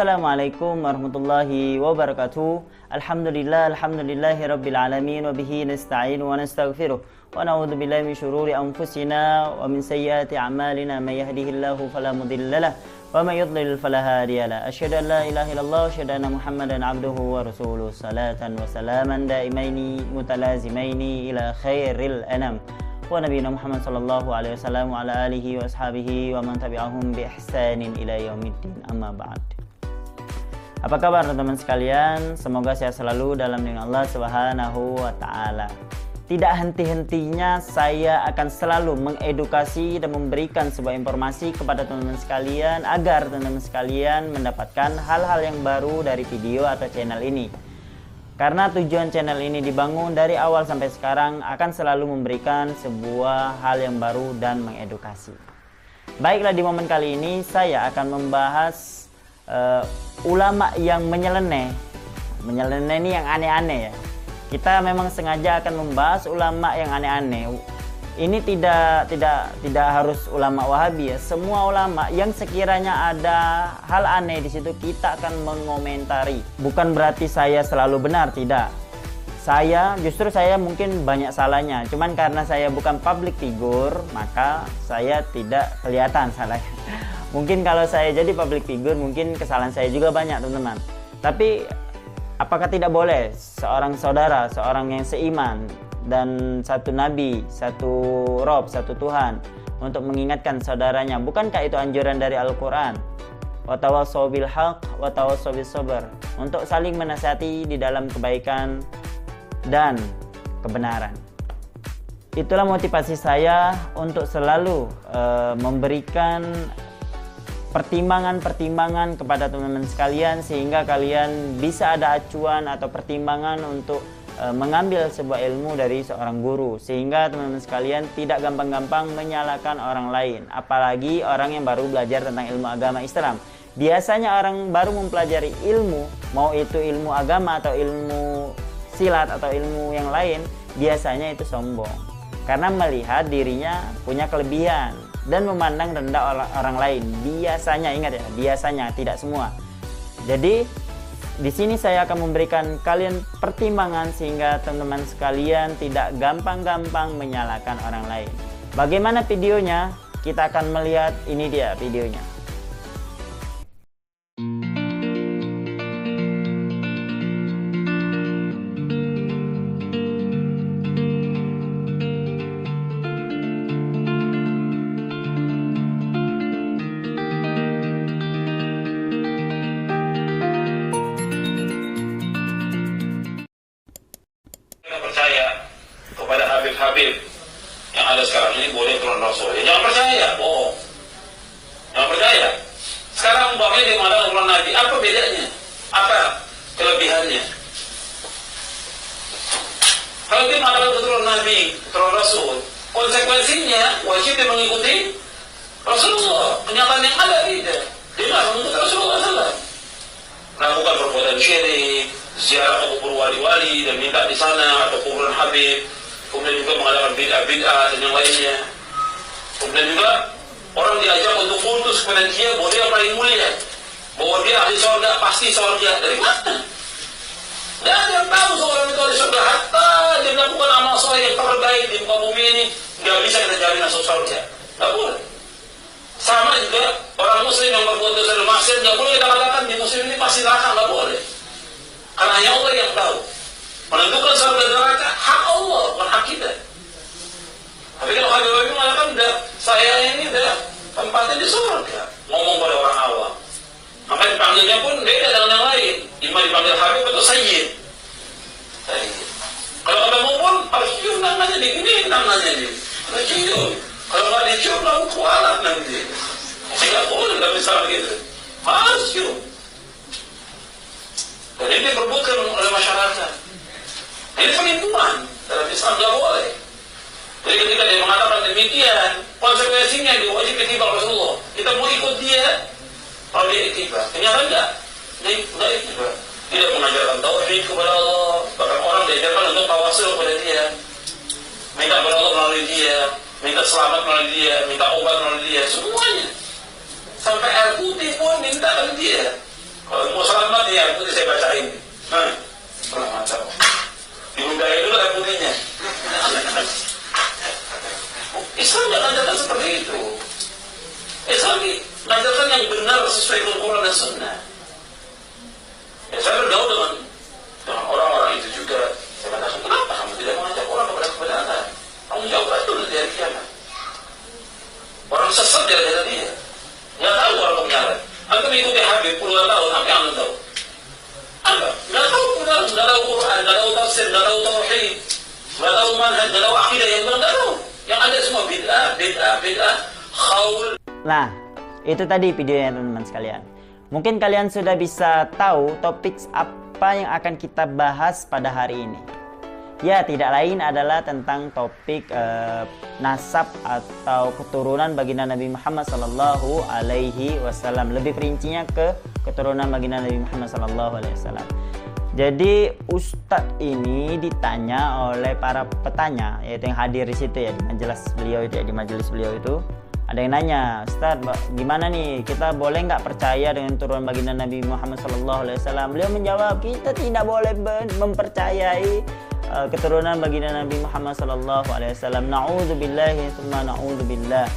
Assalamualaikum warahmatullahi wabarakatuh. Alhamdulillahi rabbil alamin wa bihi nasta'in wa nastaghfiruh wa na'udzu billahi min syururi anfusina wa min sayyiati a'malina may yahdihillahu fala mudhillalah wa may yudlil fala hadiyalah. Asyhadu an la ilaha illallah wa asyhadu anna Muhammadan abduhu wa rasuluh. Salatan wa salaman daimaini mutalazimaini ila khairil anam. Wa nabiyina Muhammad sallallahu alaihi wasallam wa ala alihi wa ashabihi wa man tabi'ahum bi ihsanin ila yaumiddin. Amma ba'd. Apa kabar teman-teman sekalian? Semoga sehat selalu dalam lindungan Allah Subhanahu wa taala. Tidak henti-hentinya saya akan selalu mengedukasi dan memberikan sebuah informasi kepada teman-teman sekalian agar teman-teman sekalian mendapatkan hal-hal yang baru dari video atau channel ini. Karena tujuan channel ini dibangun dari awal sampai sekarang akan selalu memberikan sebuah hal yang baru dan mengedukasi. Baiklah, di momen kali ini saya akan membahas ulama yang menyeleneh ini yang aneh-aneh ya. Kita memang sengaja akan membahas ulama yang aneh-aneh. Ini tidak harus ulama Wahabi ya. Semua ulama yang sekiranya ada hal aneh di situ kita akan mengomentari. Bukan berarti saya selalu benar, tidak. Justru saya mungkin banyak salahnya. Cuman karena saya bukan public figure, maka saya tidak kelihatan salahnya. Mungkin kalau saya jadi public figure, mungkin kesalahan saya juga banyak, teman-teman. Tapi apakah tidak boleh seorang saudara, seorang yang seiman dan satu nabi, satu Rob, satu Tuhan untuk mengingatkan saudaranya? Bukankah itu anjuran dari Al-Quran? Wa tawassaw bil haqq wa tawassaw bis sabr, untuk saling menasihati di dalam kebaikan dan kebenaran. Itulah motivasi saya untuk selalu memberikan pertimbangan-pertimbangan kepada teman-teman sekalian, sehingga kalian bisa ada acuan atau pertimbangan untuk mengambil sebuah ilmu dari seorang guru, sehingga teman-teman sekalian tidak gampang-gampang menyalahkan orang lain, apalagi orang yang baru belajar tentang ilmu agama Islam. Biasanya orang baru mempelajari ilmu, mau itu ilmu agama atau ilmu silat atau ilmu yang lain, biasanya itu sombong karena melihat dirinya punya kelebihan dan memandang rendah orang lain. Biasanya, ingat ya, biasanya, tidak semua. Jadi di sini saya akan memberikan kalian pertimbangan sehingga teman-teman sekalian tidak gampang-gampang menyalahkan orang lain. Bagaimana videonya? Kita akan melihat, ini dia videonya. Habib yang ada sekarang ini boleh turun Rasul. Ya, jangan percaya, bohong. Jangan percaya. Sekarang umpamanya dia mengatakan turun Nabi, apa bedanya? Apa kelebihannya? Kalau dia mengatakan turun Nabi, turun Rasul, konsekuensinya wajib dia mengikuti Rasulullah. Kenyataan yang ada tidak. Dia nggak mengikuti Rasulullah SAW. Melakukan perbuatan syirik, ziarah ke kubur wali-wali dan minta di sana atau kuburan Habib. Kemudian juga mengadakan bid'ah dan yang lainnya. Kemudian juga orang diajak untuk kultus kepada dia bahwa dia paling mulia, bahwa dia ahli surga, pasti surga. Dari mana? Dan ada yang tahu seorang itu ahli surga. Hatta dia melakukan amal soleh yang terbaik di muka bumi ini, nggak bisa kita jamin masuk surga. Nggak boleh. Sama juga orang muslim yang berbuat dosa dan maksiat, nggak boleh kita katakan di muslim ini pasti neraka, nggak boleh. Karena hanya Allah yang tahu. Menentukan surga dan neraka hak Allah, bukan hak kita. Tapi kalau Habib mengatakan, saya ini udah tempatnya di surga, ngomong pada orang awam. Maka dipanggilnya pun beda dengan yang lain. Ima dipanggil Habib atau Sayyid. Kalau ketemu pun harus cium namanya, digini namanya dia. Harus cium. Kalau nggak dicium, lalu kualat nanti. Tidak boleh, nggak bisa begitu. Harus cium. Dan ini diperbutkan oleh masyarakat. Ini penipuan dalam Islam, tidak boleh. Jadi ketika dia mengatakan demikian, konsekuensinya dia wajib ittiba Rasulullah. Kita mau ikut dia, kalau dia ittiba. Kenyataan enggak? Tidak ittiba. Tidak mengajarkan tauhid kepada Allah. Bahkan orang diajarkan untuk tawasul kepada dia, minta kepada Allah melalui dia, minta selamat melalui dia, minta obat melalui dia, semuanya. Sampai air putih pun minta kepada dia. Kalau dan sunnah. Ya, saya bergaul dengan orang-orang itu juga. Saya katakan, kenapa kamu tidak mengajak orang kepada kebenaran? Kamu jawab itu nanti hari kiamat. Orang sesat dia ada dia. Nggak tahu orang kebenaran. Antum ikuti Habib puluhan tahun, sampai anda tahu. Apa? Nggak tahu kebenaran, nggak tahu Quran, nggak tahu tafsir, nggak tahu tauhid, nggak tahu manhaj, nggak tahu akidah yang benar, nggak tahu. Yang ada semua bid'ah, khaul. Nah, itu tadi videonya teman-teman sekalian. Mungkin kalian sudah bisa tahu topik apa yang akan kita bahas pada hari ini. Ya, tidak lain adalah tentang topik nasab atau keturunan baginda Nabi Muhammad Sallallahu Alaihi Wasallam. Lebih perincinya ke keturunan baginda Nabi Muhammad Sallallahu Alaihi Wasallam. Jadi Ustadz ini ditanya oleh para petanya, yaitu yang hadir di situ ya, di majelis beliau itu ya, di majelis beliau itu. Ada yang nanya, Ustadz, gimana nih, kita boleh nggak percaya dengan turunan baginda Nabi Muhammad SAW? Beliau menjawab, kita tidak boleh mempercayai keturunan baginda Nabi Muhammad SAW. Na'udzubillahi tsumma na'udzubillah.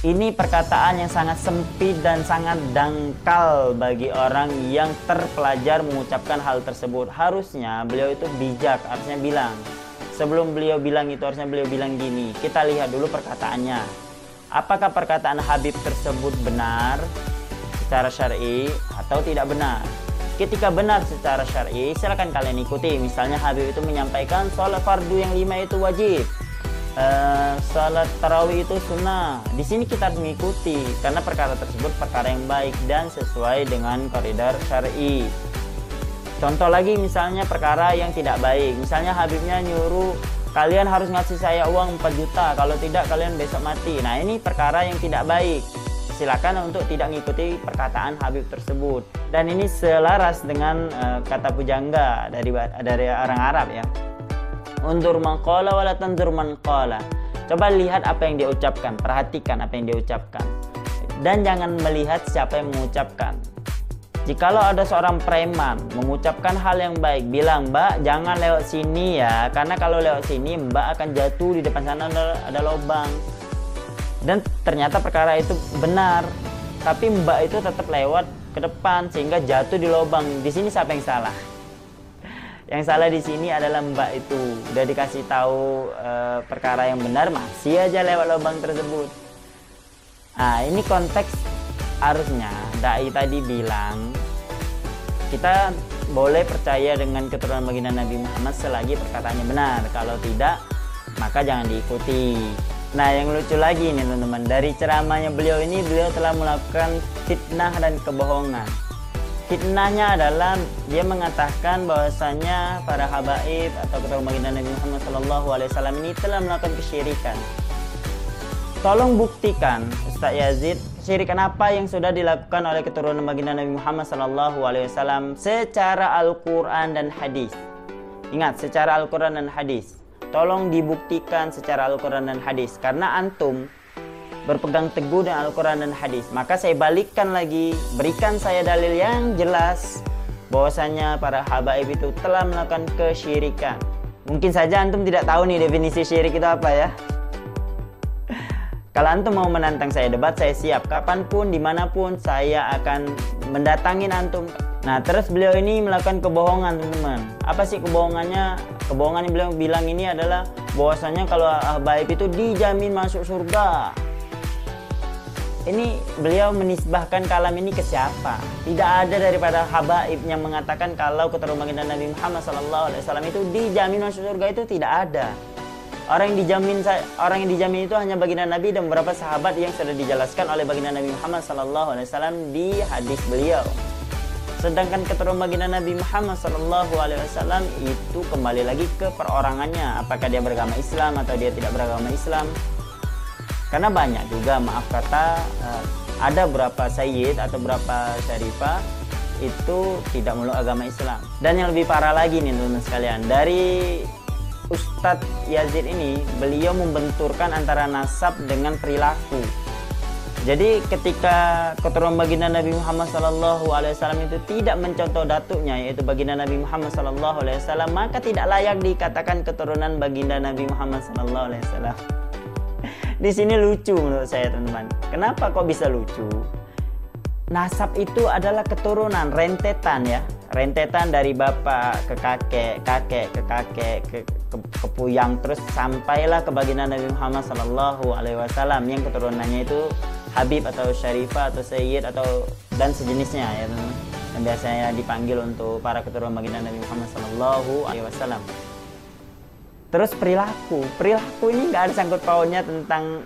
Ini perkataan yang sangat sempit dan sangat dangkal bagi orang yang terpelajar mengucapkan hal tersebut. Harusnya beliau itu bijak, harusnya bilang. Sebelum beliau bilang itu, harusnya beliau bilang gini, kita lihat dulu perkataannya. Apakah perkataan Habib tersebut benar secara syar'i atau tidak benar? Ketika benar secara syar'i, silakan kalian ikuti. Misalnya Habib itu menyampaikan sholat fardu yang 5 itu wajib, sholat tarawih itu sunnah. Di sini kita harus mengikuti karena perkara tersebut perkara yang baik dan sesuai dengan koridor syar'i. Contoh lagi misalnya perkara yang tidak baik. Misalnya Habibnya nyuruh kalian harus ngasih saya uang 4 juta, kalau tidak kalian besok mati. Nah, ini perkara yang tidak baik. Silakan untuk tidak mengikuti perkataan Habib tersebut. Dan ini selaras dengan kata pujangga dari orang Arab ya. Undur man qala wala tanzur man qala. Coba lihat apa yang dia ucapkan, perhatikan apa yang dia ucapkan. Dan jangan melihat siapa yang mengucapkan. Jikalau ada seorang preman mengucapkan hal yang baik, bilang, Mbak jangan lewat sini ya, karena kalau lewat sini Mbak akan jatuh, di depan sana ada lubang. Dan ternyata perkara itu benar, tapi Mbak itu tetap lewat ke depan sehingga jatuh di lubang. Di sini siapa yang salah? Yang salah di sini adalah Mbak itu. Udah dikasih tahu perkara yang benar, masih aja lewat lubang tersebut. Nah, ini konteks. Harusnya dai tadi bilang kita boleh percaya dengan keturunan baginda Nabi Muhammad selagi perkataannya benar. Kalau tidak, maka jangan diikuti. Nah, yang lucu lagi nih teman-teman, dari ceramahnya beliau ini, beliau telah melakukan fitnah dan kebohongan. Fitnahnya adalah dia mengatakan bahwasanya para habaib atau keturunan baginda Nabi Muhammad SAW ini telah melakukan kesyirikan. Tolong buktikan Ustaz Yazid, kesyirikan apa yang sudah dilakukan oleh keturunan baginda Nabi Muhammad SAW secara Al-Quran dan hadis. Ingat, secara Al-Quran dan hadis. Tolong dibuktikan secara Al-Quran dan hadis. Karena antum berpegang teguh dengan Al-Quran dan hadis, maka saya balikkan lagi, berikan saya dalil yang jelas bahwasanya para habaib itu telah melakukan kesyirikan. Mungkin saja antum tidak tahu nih definisi syirik itu apa ya. Kalau antum mau menantang saya debat, saya siap. Kapanpun, dimanapun, saya akan mendatangin antum. Nah, terus beliau ini melakukan kebohongan, teman-teman. Apa sih kebohongannya? Kebohongan yang beliau bilang ini adalah bahwasanya kalau habaib itu dijamin masuk surga. Ini beliau menisbahkan kalam ini ke siapa? Tidak ada daripada habaib yang mengatakan kalau keturunan baginda Nabi Muhammad SAW itu dijamin masuk surga, itu tidak ada. Orang yang dijamin itu hanya baginda Nabi dan beberapa sahabat yang sudah dijelaskan oleh baginda Nabi Muhammad SAW di hadis beliau. Sedangkan keturunan baginda Nabi Muhammad SAW itu kembali lagi ke perorangannya, apakah dia beragama Islam atau dia tidak beragama Islam. Karena banyak juga, maaf kata, ada beberapa sayyid atau beberapa syarifah itu tidak meluk agama Islam. Dan yang lebih parah lagi nih teman-teman sekalian, dari Ustadz Yazid ini, beliau membenturkan antara nasab dengan perilaku. Jadi ketika keturunan baginda Nabi Muhammad SAW itu tidak mencontoh datuknya, yaitu baginda Nabi Muhammad SAW, maka tidak layak dikatakan keturunan baginda Nabi Muhammad SAW. Di sini lucu menurut saya teman-teman. Kenapa kok bisa lucu? nasab itu adalah keturunan, rentetan ya. Rentetan dari bapak ke kakek, kakek ke kakek, ke puyang, terus sampailah ke baginda Nabi Muhammad SAW yang keturunannya itu Habib atau Syarifah atau Sayyid atau dan sejenisnya ya teman-teman. Dan biasanya dipanggil untuk para keturunan baginda Nabi Muhammad SAW. Terus perilaku ini nggak ada sangkut pautnya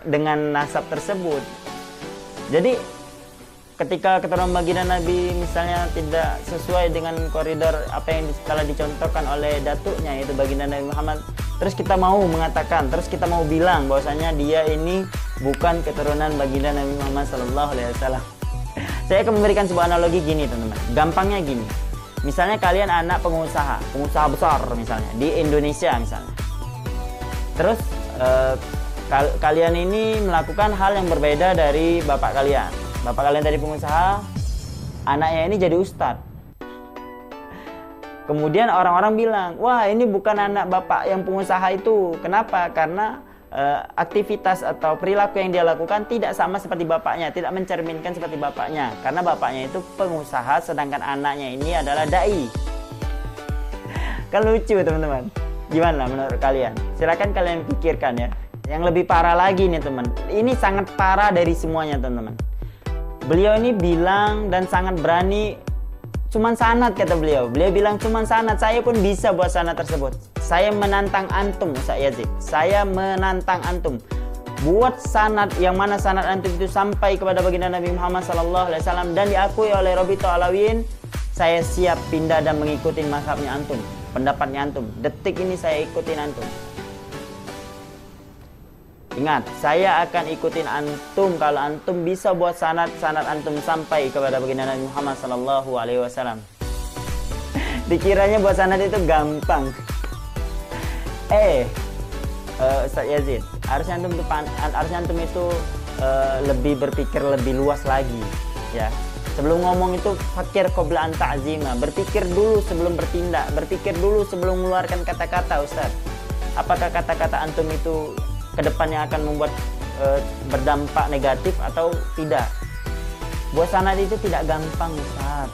dengan nasab tersebut. Jadi ketika keturunan baginda Nabi misalnya tidak sesuai dengan koridor apa yang telah dicontohkan oleh datuknya yaitu baginda Nabi Muhammad, terus kita mau mengatakan, terus kita mau bilang bahwasanya dia ini bukan keturunan baginda Nabi Muhammad SAW. Saya akan memberikan sebuah analogi gini teman-teman. Gampangnya gini. Misalnya kalian anak pengusaha besar misalnya di Indonesia misalnya. Terus kalian ini melakukan hal yang berbeda dari bapak kalian. Bapak kalian tadi pengusaha, anaknya ini jadi ustadz. Kemudian orang-orang bilang, wah ini bukan anak bapak yang pengusaha itu. Kenapa? Karena aktivitas atau perilaku yang dia lakukan tidak sama seperti bapaknya, tidak mencerminkan seperti bapaknya. Karena bapaknya itu pengusaha, sedangkan anaknya ini adalah dai. Kan lucu teman-teman. Gimana menurut kalian? Silakan kalian pikirkan ya. Yang lebih parah lagi nih teman. Ini sangat parah dari semuanya teman-teman. Beliau ini bilang dan sangat berani, cuman sanad kata beliau. Beliau bilang cuman sanad, saya pun bisa buat sanad tersebut. Saya menantang antum Ustaz Yazid. Saya menantang antum. Buat sanad yang mana sanad antum itu sampai kepada baginda Nabi Muhammad SAW dan diakui oleh Rabi'atul Alawiyyin. Saya siap pindah dan mengikuti mazhabnya antum, pendapatnya antum. Detik ini saya ikutin antum. Ingat, saya akan ikutin antum kalau antum bisa buat sanad antum sampai kepada baginda Nabi Muhammad SAW. Dikiranya buat sanad itu gampang. Ustaz Yazid, harusnya antum itu lebih berpikir lebih luas lagi, ya. Sebelum ngomong itu fakir qabla an ta'zima, berpikir dulu sebelum bertindak, berpikir dulu sebelum mengeluarkan kata-kata, Ustaz. Apakah kata-kata antum itu kedepannya akan membuat berdampak negatif atau tidak? Buat sanad itu tidak gampang Ustaz,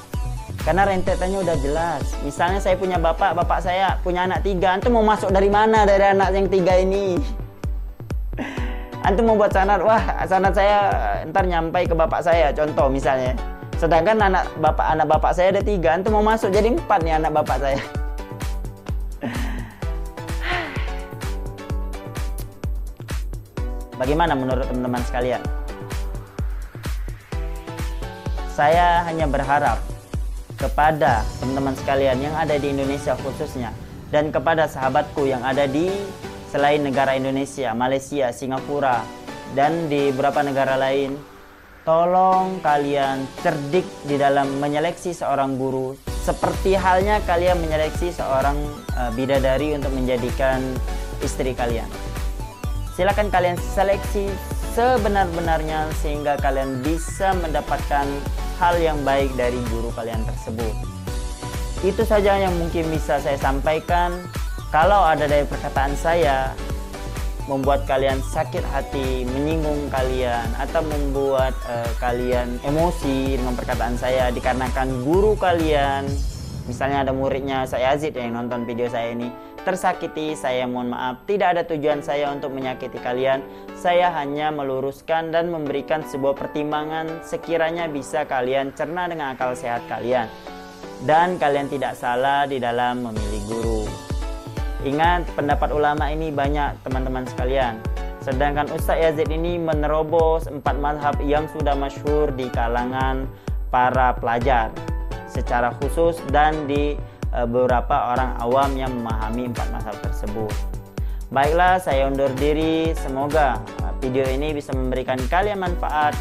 karena rentetannya udah jelas. Misalnya saya punya bapak saya punya anak 3, antum mau masuk dari mana dari anak yang 3 ini? Antum mau buat sanad, wah sanad saya ntar nyampai ke bapak saya, contoh misalnya. Sedangkan anak bapak saya ada 3, antum mau masuk jadi 4 nih anak bapak saya. Bagaimana menurut teman-teman sekalian? Saya hanya berharap kepada teman-teman sekalian yang ada di Indonesia khususnya, dan kepada sahabatku yang ada di selain negara Indonesia, Malaysia, Singapura, dan di beberapa negara lain, tolong kalian cerdik di dalam menyeleksi seorang guru, seperti halnya kalian menyeleksi seorang bidadari untuk menjadikan istri kalian. Silakan kalian seleksi sebenar-benarnya sehingga kalian bisa mendapatkan hal yang baik dari guru kalian tersebut. Itu saja yang mungkin bisa saya sampaikan. Kalau ada dari perkataan saya membuat kalian sakit hati, menyinggung kalian, atau membuat kalian emosi dengan perkataan saya dikarenakan guru kalian, misalnya ada muridnya saya Yazid yang nonton video saya ini, tersakiti, saya mohon maaf. Tidak ada tujuan saya untuk menyakiti kalian. Saya hanya meluruskan dan memberikan sebuah pertimbangan sekiranya bisa kalian cerna dengan akal sehat kalian. Dan kalian tidak salah di dalam memilih guru. Ingat, pendapat ulama ini banyak teman-teman sekalian. Sedangkan Ustaz Yazid ini menerobos 4 mazhab yang sudah masyhur di kalangan para pelajar secara khusus dan di beberapa orang awam yang memahami 4 mazhab tersebut. Baiklah, saya undur diri. Semoga video ini bisa memberikan kalian manfaat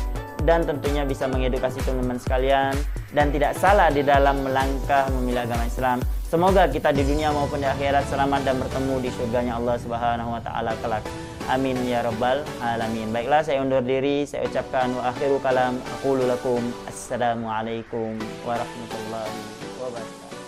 dan tentunya bisa mengedukasi teman-teman sekalian dan tidak salah di dalam melangkah memilih agama Islam. Semoga kita di dunia maupun di akhirat selamat dan bertemu di surganya Allah Subhanahu wa taala kelak. Amin ya rabbal alamin. Baiklah, saya undur diri. Saya ucapkan wa akhiru kalam aqulu lakum assalamualaikum warahmatullahi wabarakatuh.